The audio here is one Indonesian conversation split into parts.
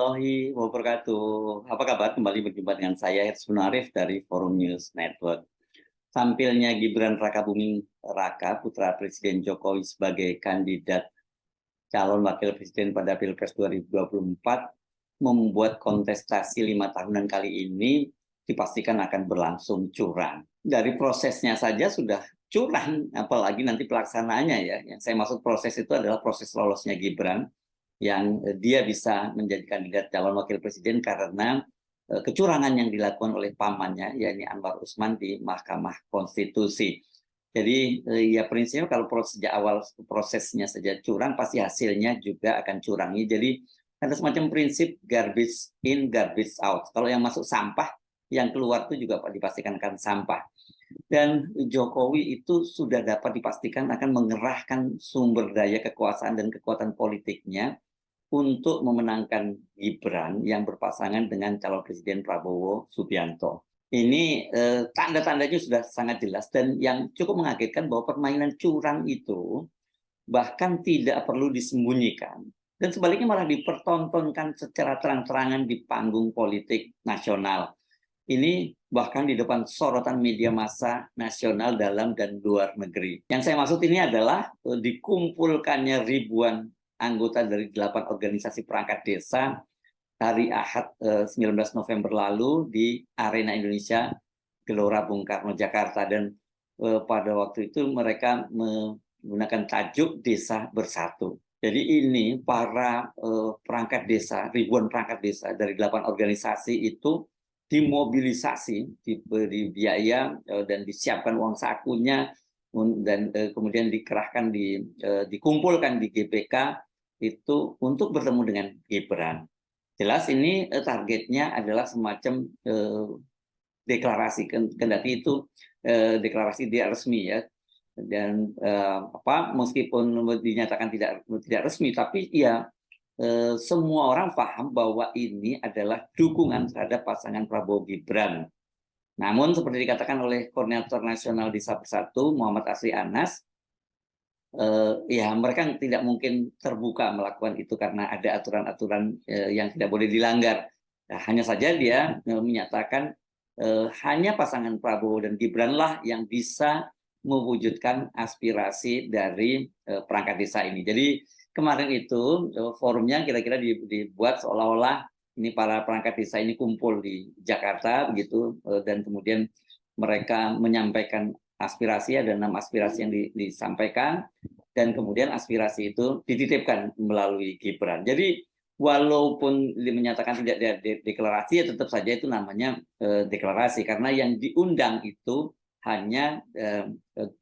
warahmatullahi wabarakatuh. Apa kabar? Kembali berjumpa dengan saya, Hirs Munarif dari Forum News Network. Tampilnya Gibran Rakabuming Raka, putra Presiden Jokowi sebagai kandidat calon wakil presiden pada Pilpres 2024, membuat kontestasi 5 tahunan kali ini dipastikan akan berlangsung curang. Dari prosesnya saja sudah curang, apalagi nanti pelaksanaannya ya. Yang saya maksud proses itu adalah proses lolosnya Gibran, yang dia bisa menjadi kandidat calon wakil presiden karena kecurangan yang dilakukan oleh pamannya, yakni Anwar Usman di Mahkamah Konstitusi. Jadi ya prinsipnya kalau sejak awal prosesnya saja curang, pasti hasilnya juga akan curang. Jadi ada semacam prinsip garbage in, garbage out. Kalau yang masuk sampah, yang keluar itu juga dipastikan akan sampah. Dan Jokowi itu sudah dapat dipastikan akan mengerahkan sumber daya kekuasaan dan kekuatan politiknya untuk memenangkan Gibran yang berpasangan dengan calon presiden Prabowo Subianto. Ini tanda-tandanya sudah sangat jelas, dan yang cukup mengagetkan bahwa permainan curang itu bahkan tidak perlu disembunyikan, dan sebaliknya malah dipertontonkan secara terang-terangan di panggung politik nasional. Ini bahkan di depan sorotan media massa nasional dalam dan luar negeri. Yang saya maksud ini adalah dikumpulkannya ribuan anggota dari 8 organisasi perangkat desa hari Ahad 19 November lalu di Arena Indonesia Gelora Bung Karno Jakarta, dan pada waktu itu mereka menggunakan tajuk Desa Bersatu. Jadi ini para perangkat desa, ribuan perangkat desa dari 8 organisasi itu dimobilisasi, diberi biaya dan disiapkan uang sakunya, dan kemudian dikerahkan, dikumpulkan di GBK itu untuk bertemu dengan Gibran. Jelas ini targetnya adalah semacam deklarasi, kendati itu deklarasi tidak resmi ya, dan meskipun dinyatakan tidak resmi, tapi ya semua orang paham bahwa ini adalah dukungan terhadap pasangan Prabowo Gibran. Namun seperti dikatakan oleh Koordinator Nasional Desa Bersatu Muhammad Asri Anas, ya mereka tidak mungkin terbuka melakukan itu karena ada aturan-aturan yang tidak boleh dilanggar. Nah, hanya saja dia menyatakan hanya pasangan Prabowo dan Gibran lah yang bisa mewujudkan aspirasi dari perangkat desa ini. Jadi kemarin itu forumnya kira-kira dibuat seolah-olah ini para perangkat desa ini kumpul di Jakarta begitu, dan kemudian mereka menyampaikan aspirasi, ada 6 aspirasi yang disampaikan, dan kemudian aspirasi itu dititipkan melalui Gibran. Jadi walaupun menyatakan tidak deklarasi, ya tetap saja itu namanya deklarasi, karena yang diundang itu hanya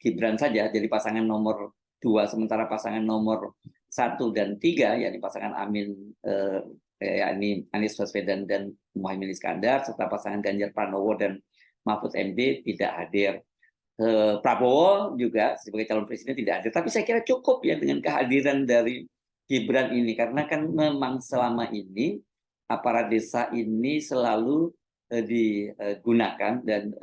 Gibran saja, jadi pasangan nomor 2, sementara pasangan nomor 1 dan 3, yakni pasangan yakni Anies Baswedan dan Muhaimin Iskandar, serta pasangan Ganjar Pranowo dan Mahfud MD tidak hadir. Prabowo juga sebagai calon presiden tidak hadir, tapi saya kira cukup ya dengan kehadiran dari Gibran ini, karena kan memang selama ini aparat desa ini selalu digunakan dan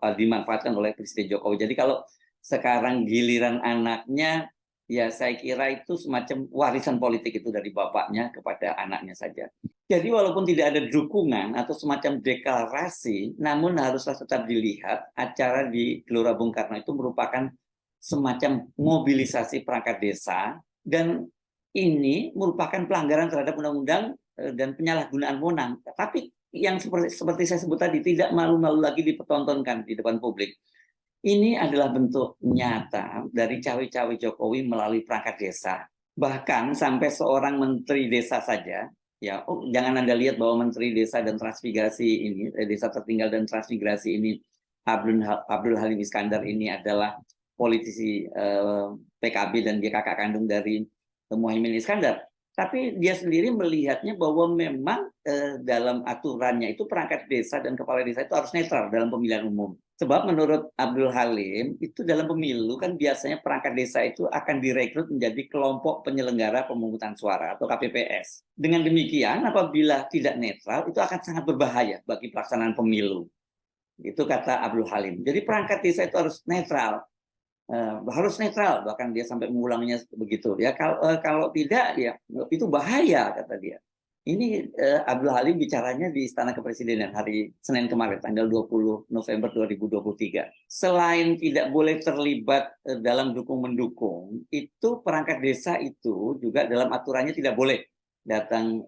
dimanfaatkan oleh Presiden Jokowi. Jadi kalau sekarang giliran anaknya, ya saya kira itu semacam warisan politik itu dari bapaknya kepada anaknya saja. Jadi walaupun tidak ada dukungan atau semacam deklarasi, namun haruslah tetap dilihat acara di Gelora Bung Karno itu merupakan semacam mobilisasi perangkat desa, dan ini merupakan pelanggaran terhadap undang-undang dan penyalahgunaan wewenang. Tapi yang seperti saya sebut tadi, tidak malu-malu lagi dipertontonkan di depan publik. Ini adalah bentuk nyata dari cawe-cawe Jokowi melalui perangkat desa. Bahkan sampai seorang menteri desa saja, ya, jangan Anda lihat bahwa menteri desa dan transmigrasi ini, desa tertinggal dan transmigrasi ini, Abdul Halim Iskandar ini adalah politisi PKB dan dia kakak kandung dari Muhaimin Iskandar. Tapi dia sendiri melihatnya bahwa memang dalam aturannya itu perangkat desa dan kepala desa itu harus netral dalam pemilihan umum. Sebab menurut Abdul Halim, itu dalam pemilu kan biasanya perangkat desa itu akan direkrut menjadi kelompok penyelenggara pemungutan suara atau KPPS. Dengan demikian, apabila tidak netral, itu akan sangat berbahaya bagi pelaksanaan pemilu. Itu kata Abdul Halim. Jadi perangkat desa itu harus netral. Bahkan dia sampai mengulanginya begitu. Ya kalau tidak, ya itu bahaya, kata dia. Ini Abdul Halim bicaranya di Istana Kepresidenan hari Senin kemarin, tanggal 20 November 2023. Selain tidak boleh terlibat dalam dukung-mendukung, itu perangkat desa itu juga dalam aturannya tidak boleh datang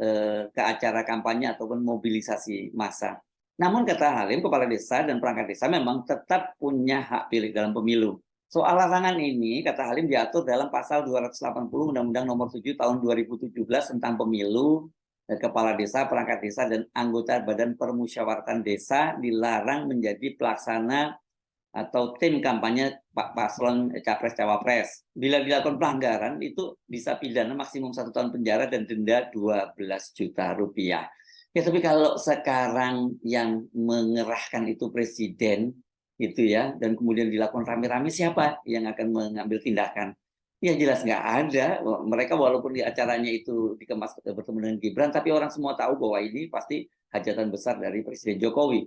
ke acara kampanye ataupun mobilisasi massa. Namun kata Halim, kepala desa dan perangkat desa memang tetap punya hak pilih dalam pemilu. Soal larangan ini, kata Halim, diatur dalam pasal 280 Undang-Undang Nomor 7 Tahun 2017 tentang Pemilu. Kepala desa, perangkat desa, dan anggota Badan Permusyawaratan Desa dilarang menjadi pelaksana atau tim kampanye Pak Paslon Capres-Cawapres. Bila dilakukan pelanggaran, itu bisa pidana maksimum 1 tahun penjara dan denda 12 juta rupiah. Ya, tapi kalau sekarang yang mengerahkan itu presiden, itu ya, dan kemudian dilakukan rame-rame, siapa yang akan mengambil tindakan? Ya jelas nggak ada. Mereka walaupun di acaranya itu dikemas bertemu dengan Gibran, tapi orang semua tahu bahwa ini pasti hajatan besar dari Presiden Jokowi.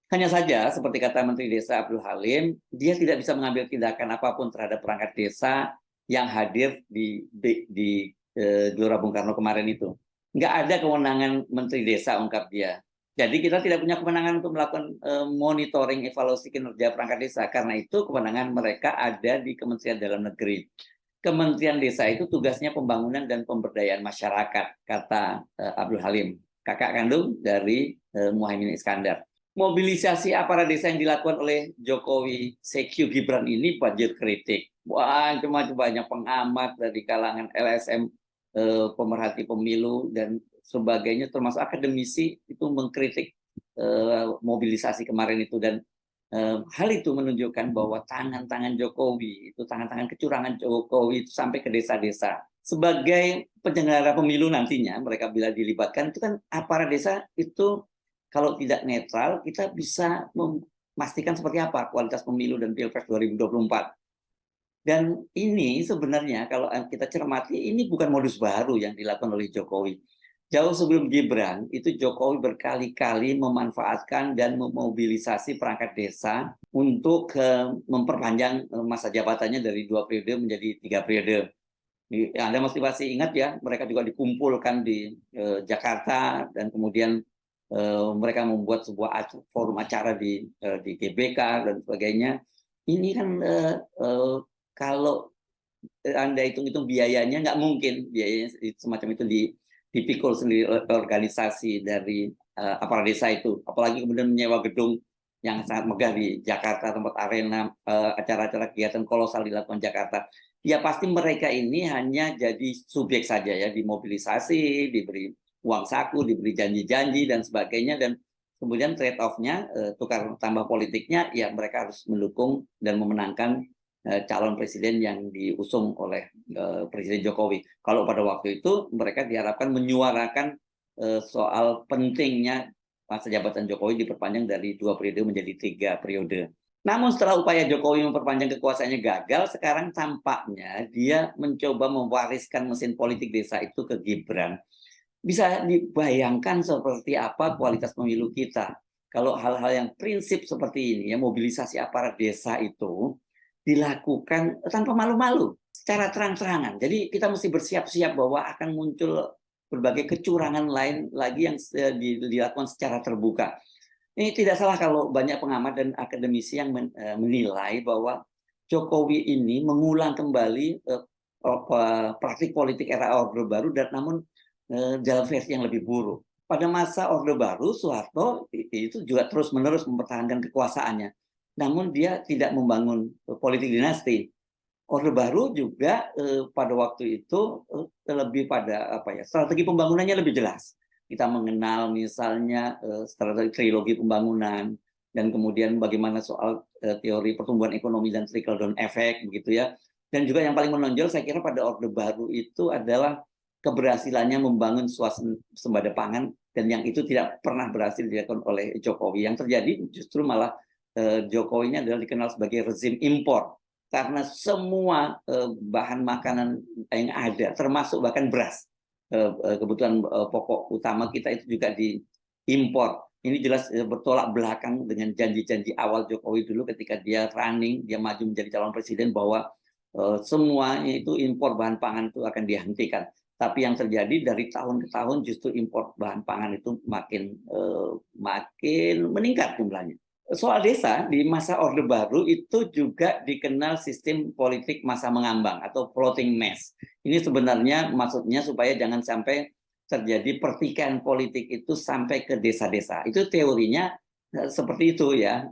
Hanya saja, seperti kata Menteri Desa Abdul Halim, dia tidak bisa mengambil tindakan apapun terhadap perangkat desa yang hadir di Gelora Bung Karno kemarin itu. Nggak ada kewenangan Menteri Desa, ungkap dia. Jadi kita tidak punya kewenangan untuk melakukan monitoring evaluasi kinerja perangkat desa. Karena itu kewenangan mereka ada di Kementerian Dalam Negeri. Kementerian Desa itu tugasnya pembangunan dan pemberdayaan masyarakat, kata Abdul Halim, kakak kandung dari Muhaimin Iskandar. Mobilisasi aparat desa yang dilakukan oleh Jokowi CQ Gibran ini banjir kritik. Wah, cuma banyak pengamat dari kalangan LSM, pemerhati pemilu dan sebagainya, termasuk akademisi itu mengkritik mobilisasi kemarin itu. Dan hal itu menunjukkan bahwa tangan-tangan Jokowi itu, tangan-tangan kecurangan Jokowi itu sampai ke desa-desa. Sebagai penyelenggara pemilu nantinya, mereka bila dilibatkan itu kan aparat desa itu kalau tidak netral, kita bisa memastikan seperti apa kualitas pemilu dan Pilpres 2024. Dan ini sebenarnya kalau kita cermati, ini bukan modus baru yang dilakukan oleh Jokowi. Jauh sebelum Gibran, itu Jokowi berkali-kali memanfaatkan dan memobilisasi perangkat desa untuk memperpanjang masa jabatannya dari 2 periode menjadi 3 periode. Anda mesti ingat ya, mereka juga dikumpulkan di Jakarta dan kemudian mereka membuat sebuah forum acara di GBK dan sebagainya. Ini kan kalau Anda hitung-hitung biayanya, nggak mungkin biayanya semacam itu dipikul sendiri oleh organisasi dari aparat desa itu. Apalagi kemudian menyewa gedung yang sangat megah di Jakarta, tempat arena acara-acara kegiatan kolosal dilakukan Jakarta. Ya pasti mereka ini hanya jadi subjek saja ya, dimobilisasi, diberi uang saku, diberi janji-janji dan sebagainya, dan kemudian trade off-nya tukar tambah politiknya ya mereka harus mendukung dan memenangkan calon presiden yang diusung oleh Presiden Jokowi. Kalau pada waktu itu mereka diharapkan menyuarakan soal pentingnya masa jabatan Jokowi diperpanjang dari 2 periode menjadi 3 periode. Namun setelah upaya Jokowi memperpanjang kekuasaannya gagal, sekarang tampaknya dia mencoba mewariskan mesin politik desa itu ke Gibran. Bisa dibayangkan seperti apa kualitas pemilu kita kalau hal-hal yang prinsip seperti ini ya, mobilisasi aparat desa itu dilakukan tanpa malu-malu, secara terang-terangan. Jadi kita mesti bersiap-siap bahwa akan muncul berbagai kecurangan lain lagi yang dilakukan secara terbuka. Ini tidak salah kalau banyak pengamat dan akademisi yang menilai bahwa Jokowi ini mengulang kembali praktik politik era Orde Baru, dan namun dalam versi yang lebih buruk. Pada masa Orde Baru, Soeharto itu juga terus-menerus mempertahankan kekuasaannya. Namun dia tidak membangun politik dinasti. Orde Baru juga pada waktu itu lebih pada apa ya, strategi pembangunannya lebih jelas. Kita mengenal misalnya strategi trilogi pembangunan, dan kemudian bagaimana soal teori pertumbuhan ekonomi dan trickle down effect begitu ya. Dan juga yang paling menonjol saya kira pada Orde Baru itu adalah keberhasilannya membangun swasembada pangan, dan yang itu tidak pernah berhasil dilakukan oleh Jokowi. Yang terjadi justru malah Jokowi ini adalah dikenal sebagai rezim impor, karena semua bahan makanan yang ada, termasuk bahkan beras, kebutuhan pokok utama kita itu juga diimpor. Ini jelas bertolak belakang dengan janji-janji awal Jokowi dulu ketika dia running, dia maju menjadi calon presiden, bahwa semuanya itu impor bahan pangan itu akan dihentikan. Tapi yang terjadi dari tahun ke tahun justru impor bahan pangan itu makin meningkat jumlahnya. Soal desa, di masa Orde Baru itu juga dikenal sistem politik masa mengambang atau floating mess. Ini sebenarnya maksudnya supaya jangan sampai terjadi pertikaian politik itu sampai ke desa-desa. Itu teorinya seperti itu ya.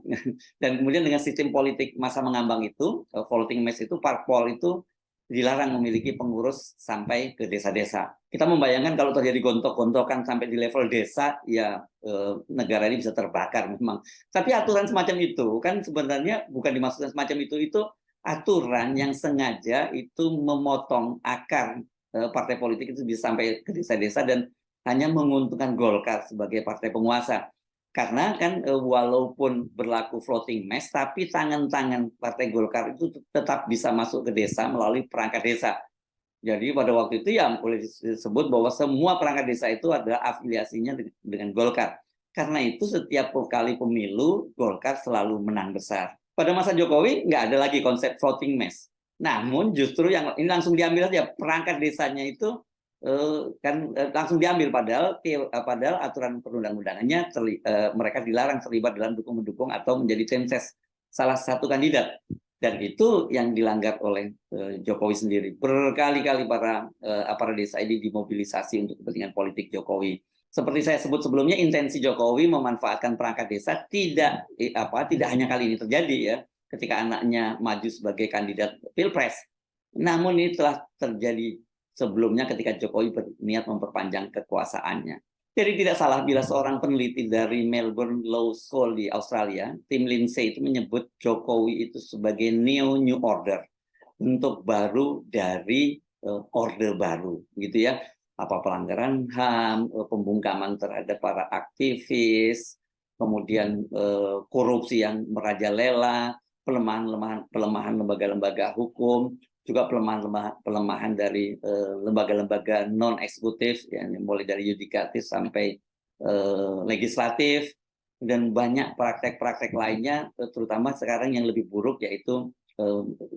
Dan kemudian dengan sistem politik masa mengambang itu, floating mess itu, parpol itu dilarang memiliki pengurus sampai ke desa-desa. Kita membayangkan kalau terjadi gontok-gontokan sampai di level desa, ya negara ini bisa terbakar memang. Tapi aturan semacam itu kan sebenarnya bukan dimaksudkan semacam itu aturan yang sengaja itu memotong akar partai politik itu bisa sampai ke desa-desa dan hanya menguntungkan Golkar sebagai partai penguasa. Karena kan walaupun berlaku floating mess, tapi tangan-tangan Partai Golkar itu tetap bisa masuk ke desa melalui perangkat desa. Jadi pada waktu itu ya boleh disebut bahwa semua perangkat desa itu adalah afiliasinya dengan Golkar. Karena itu setiap kali pemilu, Golkar selalu menang besar. Pada masa Jokowi nggak ada lagi konsep floating mess. Namun justru yang ini langsung diambil saja, perangkat desanya itu langsung diambil, padahal aturan perundang-undangannya mereka dilarang terlibat dalam dukung-mendukung atau menjadi tim ses salah satu kandidat, dan itu yang dilanggar oleh Jokowi sendiri. Berkali-kali para aparat desa ini dimobilisasi untuk kepentingan politik Jokowi. Seperti saya sebut sebelumnya, intensi Jokowi memanfaatkan perangkat desa tidak hanya kali ini terjadi ya, ketika anaknya maju sebagai kandidat Pilpres. Namun ini telah terjadi sebelumnya ketika Jokowi berniat memperpanjang kekuasaannya. Jadi tidak salah bila seorang peneliti dari Melbourne Law School di Australia, Tim Lindsay, itu menyebut Jokowi itu sebagai New Order, bentuk baru dari orde baru, gitu ya. Apa pelanggaran HAM, pembungkaman terhadap para aktivis, kemudian korupsi yang merajalela, pelemahan lembaga-lembaga hukum, juga pelemahan dari lembaga-lembaga non eksekutif, ya, mulai dari yudikatif sampai legislatif, dan banyak praktek-praktek lainnya, terutama sekarang yang lebih buruk, yaitu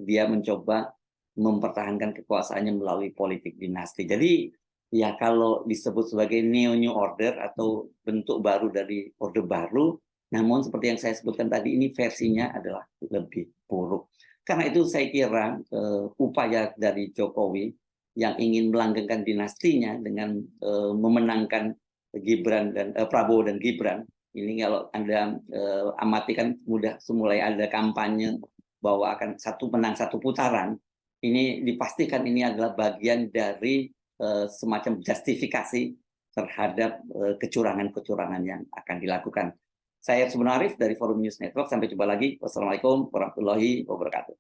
dia mencoba mempertahankan kekuasaannya melalui politik dinasti. Jadi ya kalau disebut sebagai new order atau bentuk baru dari orde baru, namun seperti yang saya sebutkan tadi, ini versinya adalah lebih buruk. Karena itu saya kira upaya dari Jokowi yang ingin melanggengkan dinastinya dengan memenangkan Prabowo dan Gibran, ini kalau Anda amati kan mulai ada kampanye bahwa akan menang satu putaran, ini dipastikan ini adalah bagian dari semacam justifikasi terhadap kecurangan-kecurangan yang akan dilakukan. Saya Eds Arif dari Forum News Network. Sampai jumpa lagi. Wassalamualaikum warahmatullahi wabarakatuh.